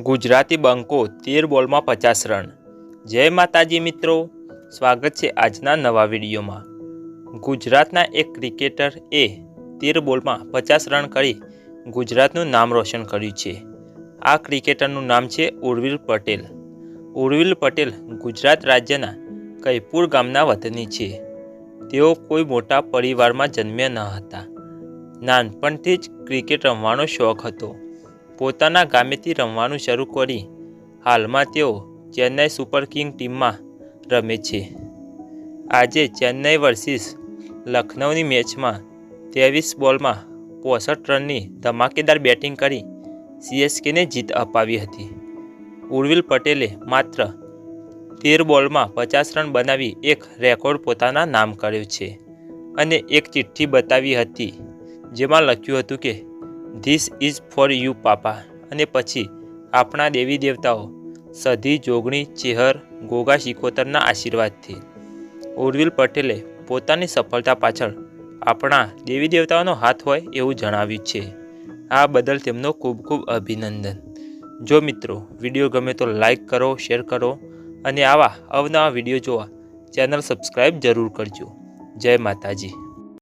ગુજરાતી બંકો 13 બોલમાં 50 રન। જય માતાજી મિત્રો, સ્વાગત છે આજના નવા વિડીયોમાં। ગુજરાતના એક ક્રિકેટર એ 13 બોલમાં 50 રન કરી ગુજરાતનું નામ રોશન કર્યું છે। આ ક્રિકેટરનું નામ છે ઉર્વિલ પટેલ। ઉર્વિલ પટેલ ગુજરાત રાજ્યના કૈપુર ગામના વતની છે। તેઓ કોઈ મોટા પરિવારમાં જન્મ્યા ન હતા। નાનપણથી જ ક્રિકેટ રમવાનો શોખ હતો। પોતાના ગામેથી રમવાનું શરૂ કરી હાલમાં તેઓ ચેન્નઈ સુપર કિંગ ટીમમાં રમે છે। આજે ચેન્નઈ વર્સિસ લખનઉની મેચમાં 23 બોલમાં 65 રનની ધમાકેદાર બેટિંગ કરી સીએસકેને જીત અપાવી હતી। ઉર્વિલ પટેલે માત્ર 13 બોલમાં 50 રન બનાવી એક રેકોર્ડ પોતાના નામ કર્યો છે અને એક ચિઠ્ઠી બતાવી હતી જેમાં લખ્યું હતું કે ધીસ ઇઝ ફોર યુ પાપા, અને પછી આપણા દેવી દેવતાઓ સધી, જોગણી, ચેહર, ગોગા શિકોતરના આશીર્વાદથી। ઉર્વિલ પટેલે પોતાની સફળતા પાછળ આપણા દેવી દેવતાઓનો હાથ હોય એવું જણાવ્યું છે। આ બદલ તેમનો ખૂબ ખૂબ અભિનંદન। જો મિત્રો વિડીયો ગમે તો લાઈક કરો, શેર કરો અને આવા અવનવા વિડીયો જોવા ચેનલ સબસ્ક્રાઈબ જરૂર કરજો। જય માતાજી।